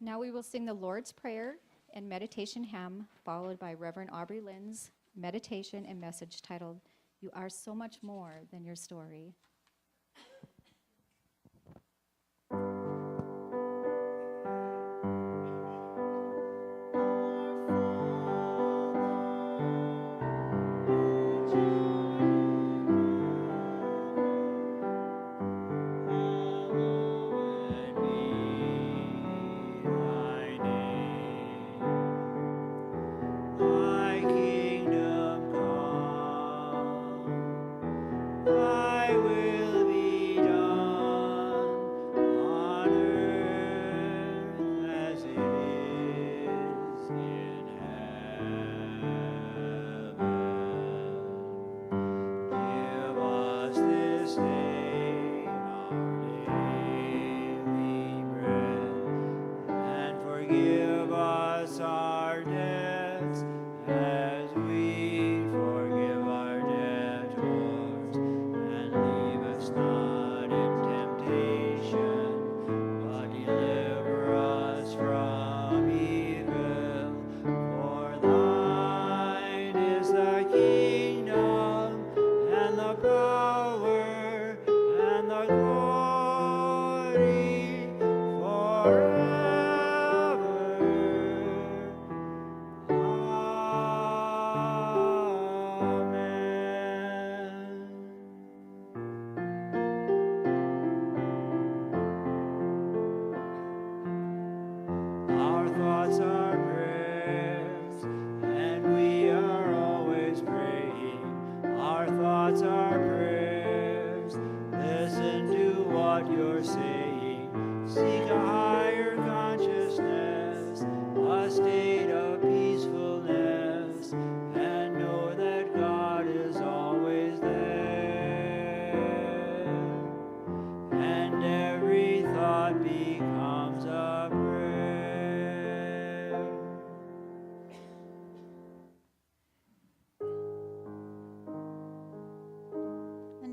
Now we will sing the Lord's Prayer and meditation hymn, followed by Reverend Aubree-Lynn's meditation and message titled, "You Are So Much More Than Your Story."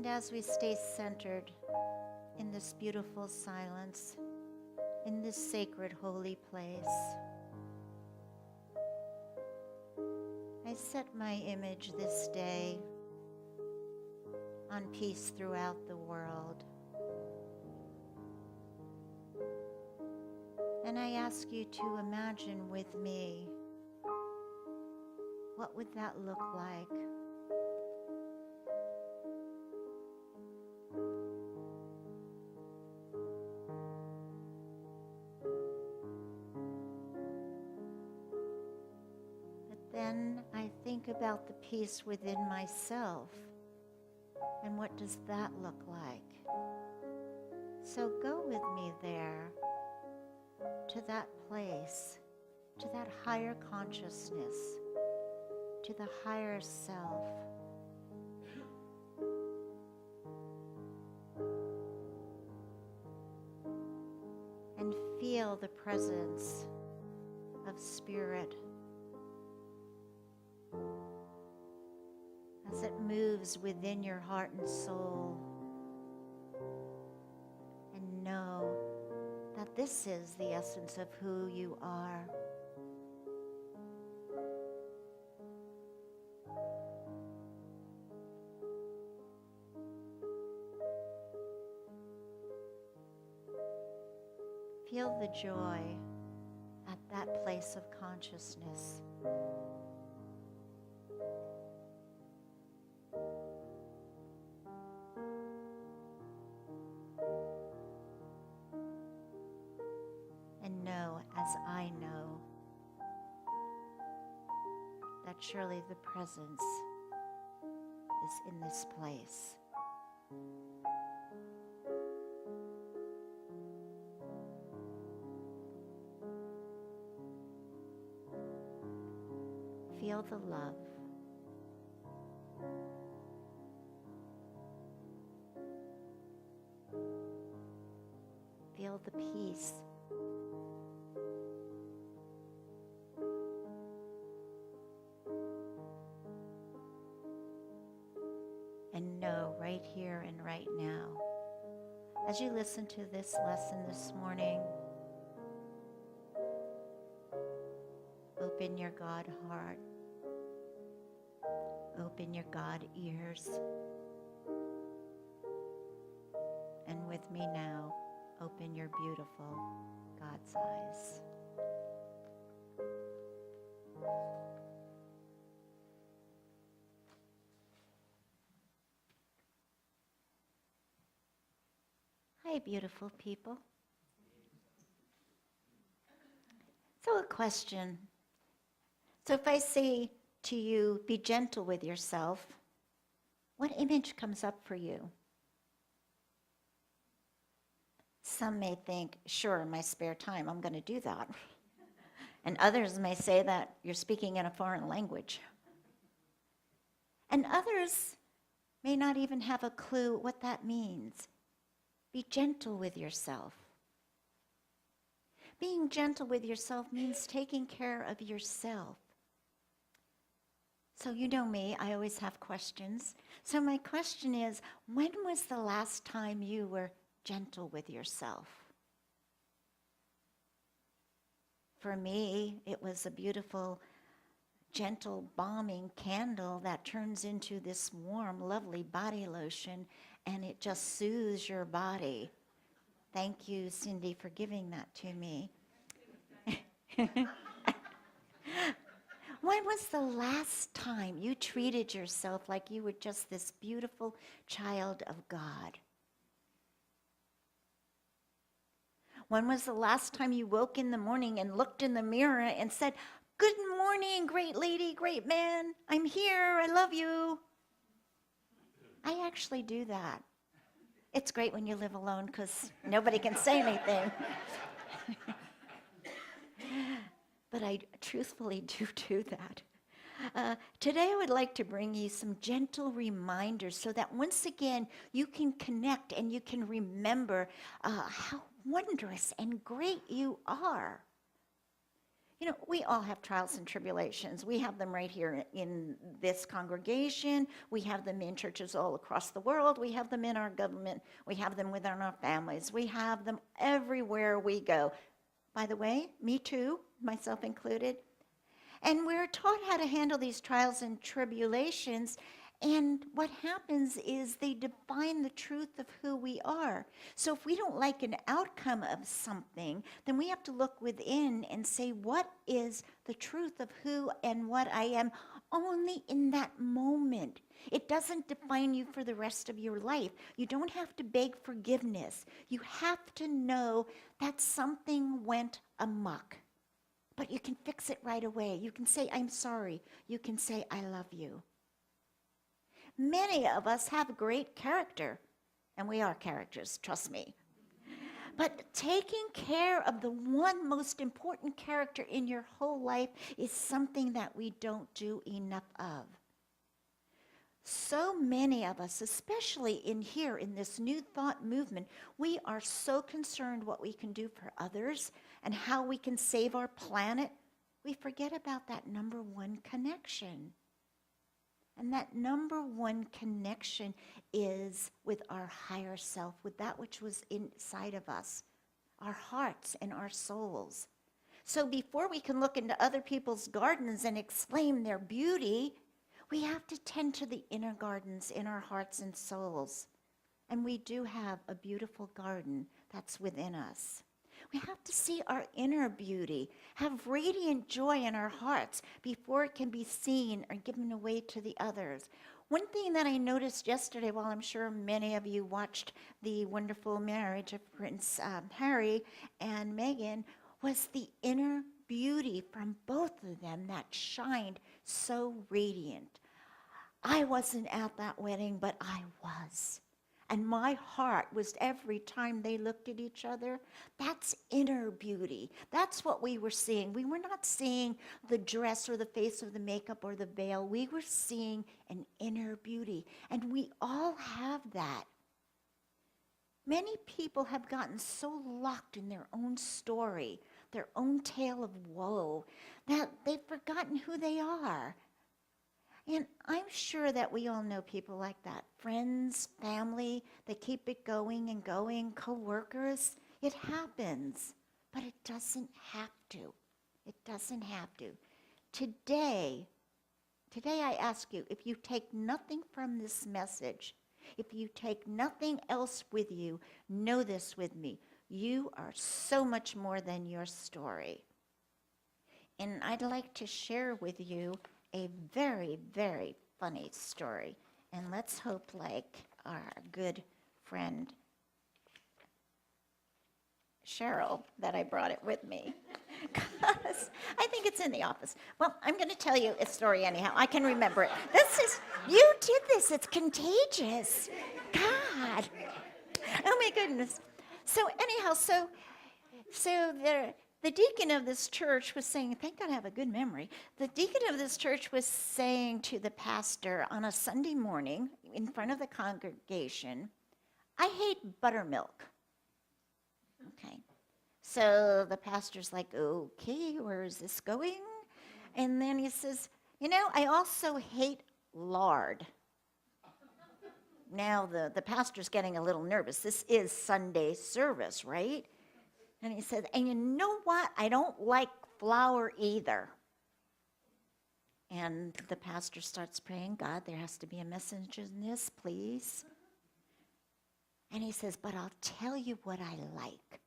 As we stay centered in this beautiful silence, in this sacred holy place, I set my image this day on peace throughout the world. And I ask you to imagine with me, what would that look like? Then I think about the peace within myself, and what does that look like? So go with me there, to that place, to that higher consciousness, to the higher self. And feel the presence of Spirit as it moves within your heart and soul, and know that this is the essence of who you are. Feel the joy at that place of consciousness. And know, as I know, that surely the presence is in this place. Feel the love. Feel the peace. And know right here and right now, as you listen to this lesson this morning, Open your God heart. Open your God ears. And with me now, open your beautiful God's eyes. Hi, beautiful people. So a question. So if I say to you, be gentle with yourself, what image comes up for you? Some may think, sure, in my spare time, I'm going to do that. And others may say that you're speaking in a foreign language. And others may not even have a clue what that means. Be gentle with yourself. Being gentle with yourself means taking care of yourself. So you know me, I always have questions. So my question is, when was the last time you were gentle with yourself? For me, it was a beautiful, gentle, balming candle that turns into this warm, lovely body lotion, and it just soothes your body. Thank you, Cindy, for giving that to me. When was the last time you treated yourself like you were just this beautiful child of God? When was the last time you woke in the morning and looked in the mirror and said, "Good morning, great lady, great man. I'm here. I love you." I actually do that. It's great when you live alone because nobody can say anything. But I truthfully do that. Today I would like to bring you some gentle reminders so that once again you can connect and you can remember how wondrous and great you are. You know, we all have trials and tribulations. We have them right here in this congregation. We have them in churches all across the world. We have them in our government. We have them within our families. We have them everywhere we go. By the way, me too, myself included. And we're taught how to handle these trials and tribulations. And what happens is they define the truth of who we are. So if we don't like an outcome of something, then we have to look within and say, what is the truth of who and what I am only in that moment? It doesn't define you for the rest of your life. You don't have to beg forgiveness. You have to know that something went amok. But you can fix it right away. You can say, I'm sorry. You can say, I love you. Many of us have great character, and we are characters, trust me. But taking care of the one most important character in your whole life is something that we don't do enough of. So many of us, especially in here in this New Thought movement, we are so concerned what we can do for others and how we can save our planet. We forget about that number one connection. And that number one connection is with our higher self, with that which was inside of us, our hearts and our souls. So before we can look into other people's gardens and exclaim their beauty, we have to tend to the inner gardens in our hearts and souls. And we do have a beautiful garden that's within us. We have to see our inner beauty, have radiant joy in our hearts before it can be seen or given away to the others. One thing that I noticed yesterday, while I'm sure many of you watched the wonderful marriage of Prince Harry and Meghan, was the inner beauty from both of them that shined so radiant. I wasn't at that wedding, but I was. And my heart was every time they looked at each other. That's inner beauty. That's what we were seeing. We were not seeing the dress or the face or the makeup or the veil. We were seeing an inner beauty. And we all have that. Many people have gotten so locked in their own story, their own tale of woe, that they've forgotten who they are. And I'm sure that we all know people like that. Friends, family, they keep it going and going, co-workers. It happens, but it doesn't have to. It doesn't have to. today I ask you, if you take nothing from this message, if you take nothing else with you, know this with me. You are so much more than your story. And I'd like to share with you a very, very funny story. And let's hope, like our good friend Cheryl, that I brought it with me. Because I think it's in the office. Well, I'm going to tell you a story anyhow. I can remember it. You did this. It's contagious. God. Oh my goodness. So anyhow, so the deacon of this church was saying, thank God I have a good memory. The deacon of this church was saying to the pastor on a Sunday morning in front of the congregation, I hate buttermilk. Okay. So the pastor's like, okay, where is this going? And then he says, I also hate lard. Now the pastor's getting a little nervous. This is Sunday service, right? And he said, and you know what? I don't like flour either. And the pastor starts praying, God, there has to be a message in this, please. And he says, but I'll tell you what I like.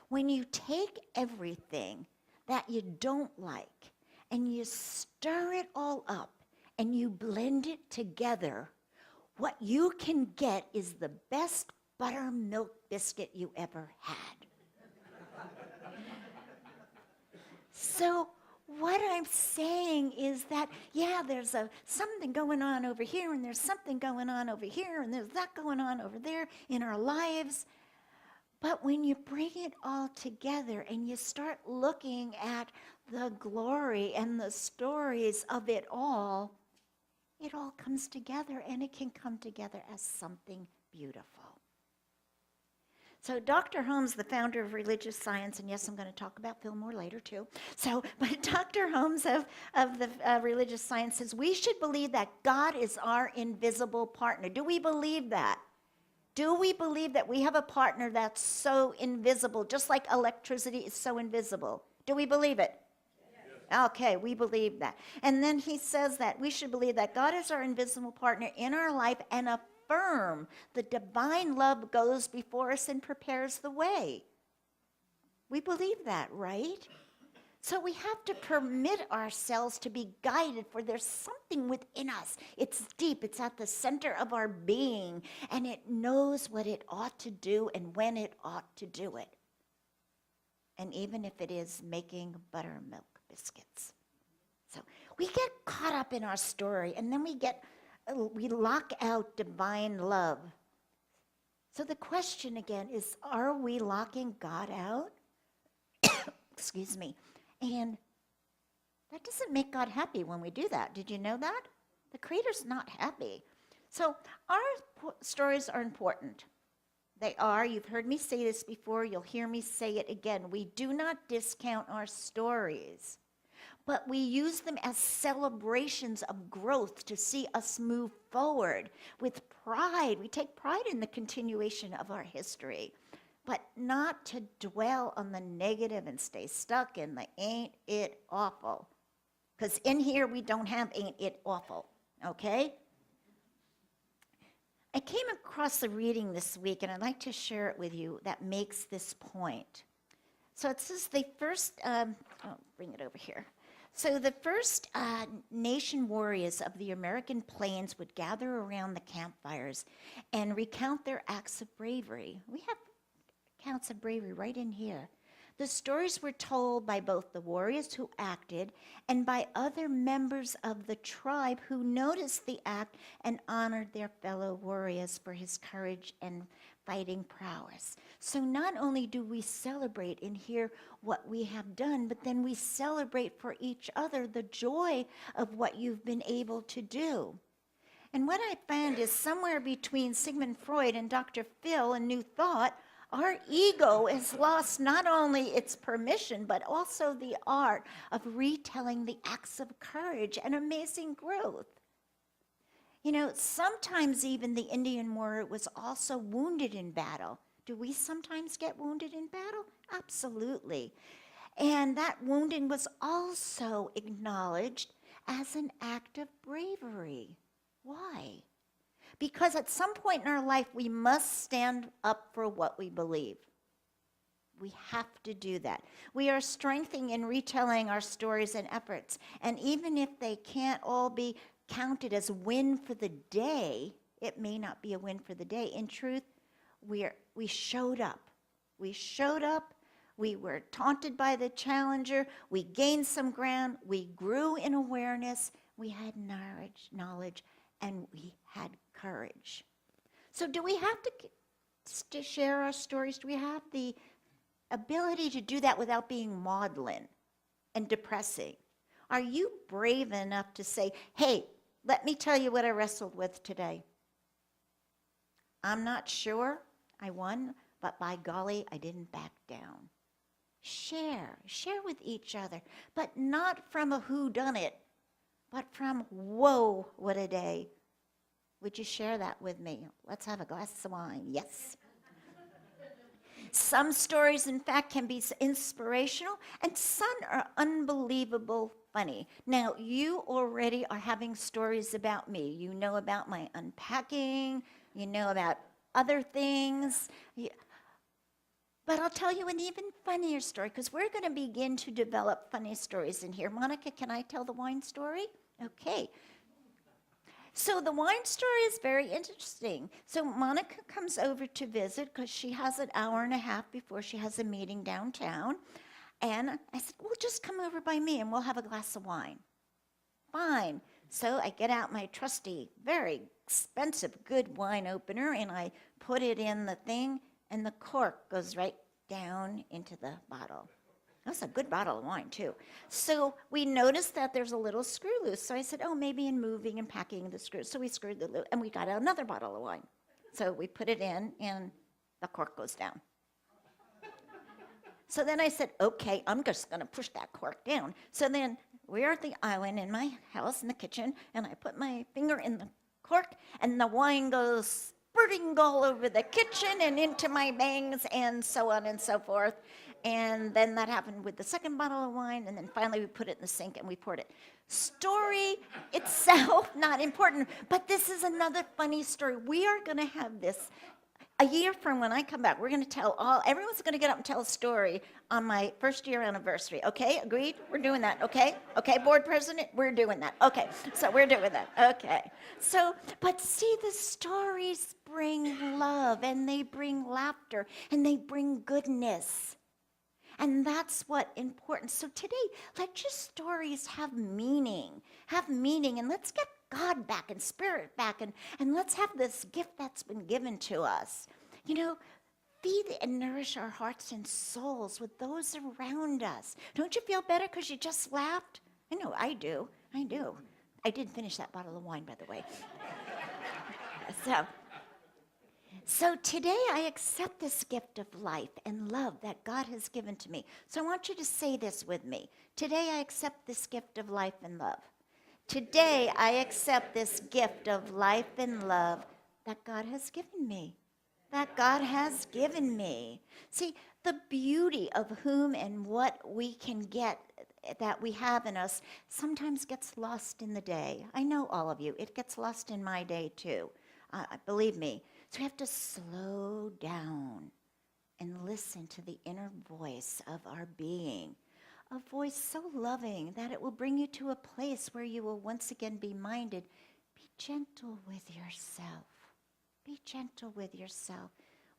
When you take everything that you don't like and you stir it all up and you blend it together, what you can get is the best buttermilk biscuit you ever had. So what I'm saying is that, yeah, there's something going on over here, and there's something going on over here, and there's that going on over there in our lives. But when you bring it all together and you start looking at the glory and the stories of it all comes together, and it can come together as something beautiful. So Dr. Holmes, the founder of religious science, and yes, I'm going to talk about Phil more later too. But Dr. Holmes of the religious science says, we should believe that God is our invisible partner. Do we believe that? Do we believe that we have a partner that's so invisible, just like electricity is so invisible? Do we believe it? Yes. Okay, we believe that. And then he says that we should believe that God is our invisible partner in our life and affirm the divine love goes before us and prepares the way. We believe that, right? So we have to permit ourselves to be guided, for there's something within us. It's deep. It's at the center of our being, and it knows what it ought to do and when it ought to do it. And even if it is making buttermilk biscuits. So we get caught up in our story, and then we lock out divine love. So the question again is, are we locking God out? Excuse me. And that doesn't make God happy when we do that. Did you know that? The Creator's not happy. So our stories are important. They are. You've heard me say this before. You'll hear me say it again. We do not discount our stories, but we use them as celebrations of growth to see us move forward with pride. We take pride in the continuation of our history, but not to dwell on the negative and stay stuck in the ain't it awful. Because in here we don't have ain't it awful, okay? I came across a reading this week, and I'd like to share it with you that makes this point. So it says bring it over here. So the first nation warriors of the American plains would gather around the campfires and recount their acts of bravery. We have accounts of bravery right in here. The stories were told by both the warriors who acted and by other members of the tribe who noticed the act and honored their fellow warriors for his courage and fighting prowess. So not only do we celebrate and hear what we have done, but then we celebrate for each other the joy of what you've been able to do. And what I found is somewhere between Sigmund Freud and Dr. Phil and New Thought, our ego has lost not only its permission, but also the art of retelling the acts of courage and amazing growth. You know, sometimes even the Indian warrior was also wounded in battle. Do we sometimes get wounded in battle? Absolutely. And that wounding was also acknowledged as an act of bravery. Why? Because at some point in our life, we must stand up for what we believe. We have to do that. We are strengthening and retelling our stories and efforts. And even if they can't all be counted as win for the day, it may not be a win for the day. In truth, we showed up. We showed up. We were taunted by the challenger. We gained some ground. We grew in awareness. We had knowledge, and we had courage. So do we have to share our stories? Do we have the ability to do that without being maudlin and depressing? Are you brave enough to say, hey, let me tell you what I wrestled with today? I'm not sure I won, but by golly, I didn't back down. Share with each other, but not from a whodunit, but from, whoa, what a day. Would you share that with me? Let's have a glass of wine. Yes. Some stories, in fact, can be inspirational, and some are unbelievable funny. Now, you already are having stories about me. You know about my unpacking. You know about other things. But I'll tell you an even funnier story, because we're going to begin to develop funny stories in here. Monica, can I tell the wine story? Okay. So the wine story is very interesting. So Monica comes over to visit because she has an hour and a half before she has a meeting downtown. And I said, well, just come over by me and we'll have a glass of wine. Fine. So I get out my trusty, very expensive, good wine opener, and I put it in the thing, and the cork goes right down into the bottle. That's a good bottle of wine, too. So we noticed that there's a little screw loose. So I said, oh, maybe in moving and packing the screw. So we screwed the loop, and we got another bottle of wine. So we put it in, and the cork goes down. So then I said, okay, I'm just going to push that cork down. So then we're at the island in my house in the kitchen, and I put my finger in the cork, and the wine goes spurting all over the kitchen and into my bangs and so on and so forth. And then that happened with the second bottle of wine, and then finally we put it in the sink and we poured it. Story itself, not important, but this is another funny story. We are going to have this a year from when I come back. We're going to everyone's going to get up and tell a story on my first year anniversary. Okay, agreed? We're doing that, okay? Okay, board president, we're doing that. Okay, so we're doing that. Okay. So, but see, the stories bring love, and they bring laughter, and they bring goodness. And that's what important. So today, let your stories have meaning, and let's get God back and spirit back, and let's have this gift that's been given to us. You know, feed and nourish our hearts and souls with those around us. Don't you feel better because you just laughed? I know, I do. I did finish that bottle of wine, by the way. So today I accept this gift of life and love that God has given to me. So I want you to say this with me. Today I accept this gift of life and love. Today I accept this gift of life and love that God has given me. That God has given me. See, the beauty of whom and what we can get that we have in us sometimes gets lost in the day. I know all of you. It gets lost in my day too. Believe me. So we have to slow down and listen to the inner voice of our being, a voice so loving that it will bring you to a place where you will once again be minded. Be gentle with yourself. Be gentle with yourself.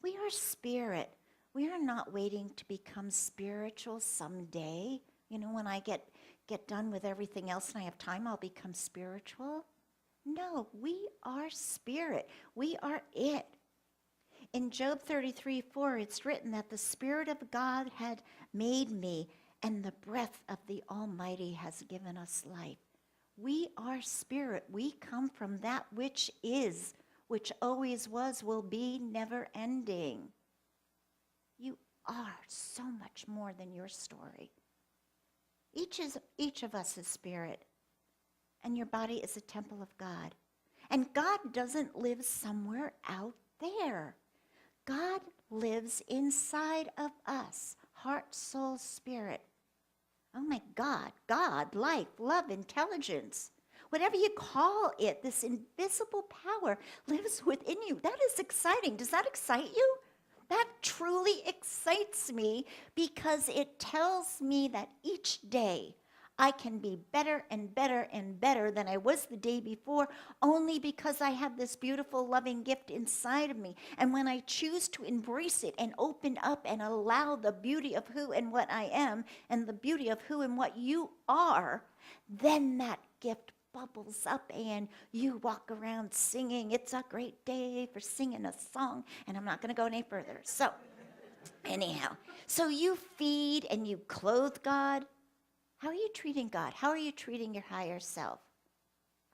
We are spirit. We are not waiting to become spiritual someday. You know, when I get done with everything else and I have time, I'll become spiritual. No, we are spirit. We are it. In Job 33:4, it's written that the Spirit of God had made me, and the breath of the Almighty has given us life. We are spirit. We come from that which is, which always was, will be, never ending. You are so much more than your story. Each of us is spirit. And your body is a temple of God. And God doesn't live somewhere out there. God lives inside of us, heart, soul, spirit. Oh my God, God, life, love, intelligence, whatever you call it, this invisible power lives within you. That is exciting. Does that excite you? That truly excites me because it tells me that each day I can be better and better and better than I was the day before, only because I have this beautiful, loving gift inside of me. And when I choose to embrace it and open up and allow the beauty of who and what I am and the beauty of who and what you are, then that gift bubbles up and you walk around singing. It's a great day for singing a song, and I'm not going to go any further. So anyhow, so you feed and you clothe God. How are you treating God? How are you treating your higher self?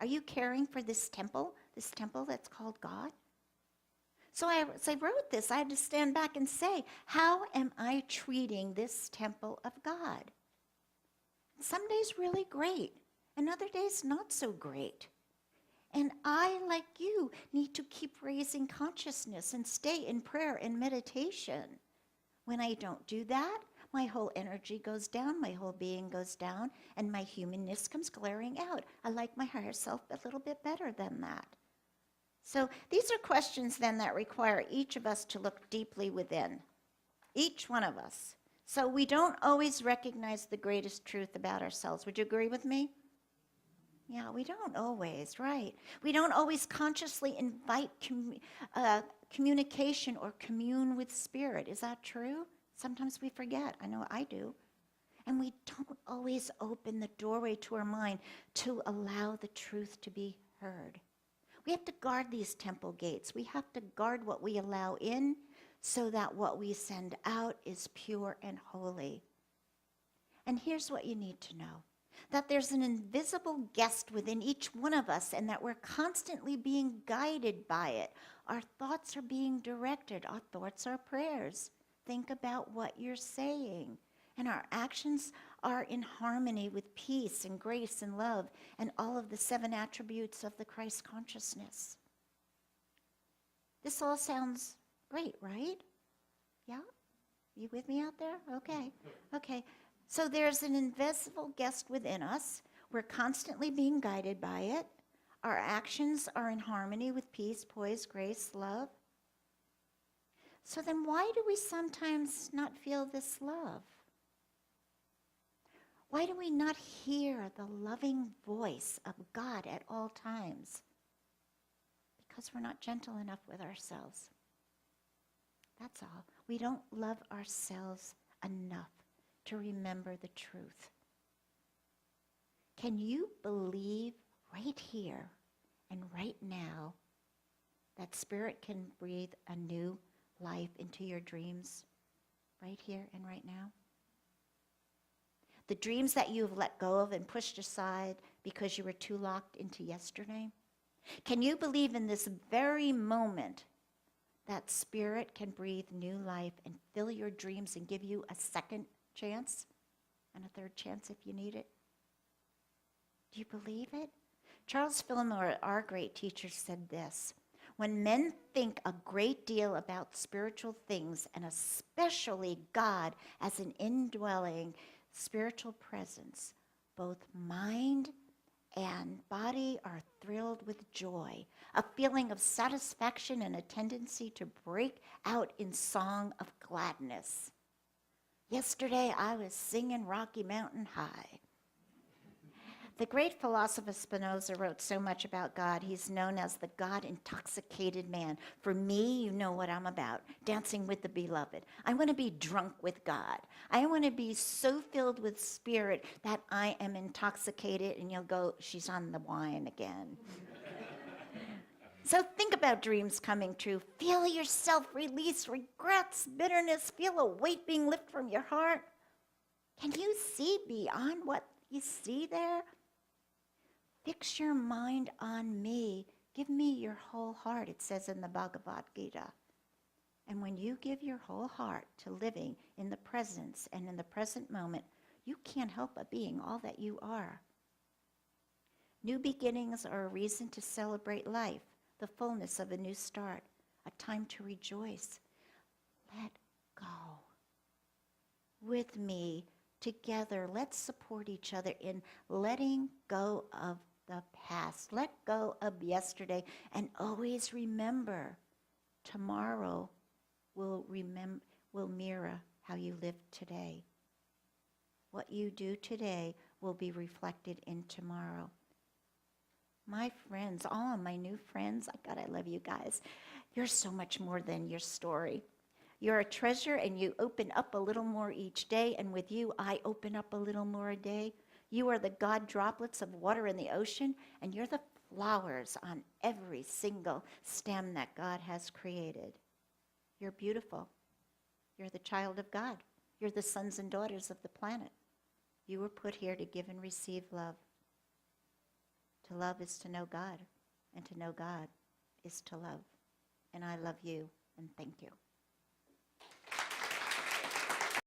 Are you caring for this temple that's called God? So as I wrote this, I had to stand back and say, how am I treating this temple of God? Some days really great, and other days not so great. And I, like you, need to keep raising consciousness and stay in prayer and meditation. When I don't do that, my whole energy goes down, my whole being goes down, and my humanness comes glaring out. I like my higher self a little bit better than that. So these are questions then that require each of us to look deeply within, each one of us. So we don't always recognize the greatest truth about ourselves. Would you agree with me? Yeah, we don't always, right? We don't always consciously invite communication or commune with spirit. Is that true? Sometimes we forget. I know I do. And we don't always open the doorway to our mind to allow the truth to be heard. We have to guard these temple gates. We have to guard what we allow in so that what we send out is pure and holy. And here's what you need to know. That there's an invisible guest within each one of us and that we're constantly being guided by it. Our thoughts are being directed. Our thoughts are prayers. Think about what you're saying. And our actions are in harmony with peace and grace and love and all of the 7 attributes of the Christ consciousness. This all sounds great, right? Yeah? You with me out there? Okay. Okay. So there's an invisible guest within us. We're constantly being guided by it. Our actions are in harmony with peace, poise, grace, love. So then why do we sometimes not feel this love? Why do we not hear the loving voice of God at all times? Because we're not gentle enough with ourselves. That's all. We don't love ourselves enough to remember the truth. Can you believe right here and right now that Spirit can breathe a new life into your dreams right here and right now? The dreams that you've let go of and pushed aside because you were too locked into yesterday? Can you believe in this very moment that Spirit can breathe new life and fill your dreams and give you a second chance and a third chance if you need it? Do you believe it? Charles Fillmore, our great teacher, said this: when men think a great deal about spiritual things, and especially God as an indwelling spiritual presence, both mind and body are thrilled with joy, a feeling of satisfaction and a tendency to break out in song of gladness. Yesterday I was singing Rocky Mountain High. The great philosopher Spinoza wrote so much about God. He's known as the God-intoxicated man. For me, you know what I'm about, dancing with the beloved. I want to be drunk with God. I want to be so filled with Spirit that I am intoxicated, and you'll go, she's on the wine again. So think about dreams coming true. Feel yourself release regrets, bitterness. Feel a weight being lifted from your heart. Can you see beyond what you see there? Fix your mind on me. Give me your whole heart, it says in the Bhagavad Gita. And when you give your whole heart to living in the presence and in the present moment, you can't help but being all that you are. New beginnings are a reason to celebrate life, the fullness of a new start, a time to rejoice. Let go. With me, together, let's support each other in letting go of the past. Let go of yesterday and always remember tomorrow will mirror how you live today. What you do today will be reflected in tomorrow. My friends, all of my new friends, God, I love you guys. You're so much more than your story. You're a treasure, and you open up a little more each day, and with you, I open up a little more a day. You are the God droplets of water in the ocean, and you're the flowers on every single stem that God has created. You're beautiful. You're the child of God. You're the sons and daughters of the planet. You were put here to give and receive love. To love is to know God, and to know God is to love. And I love you, and thank you.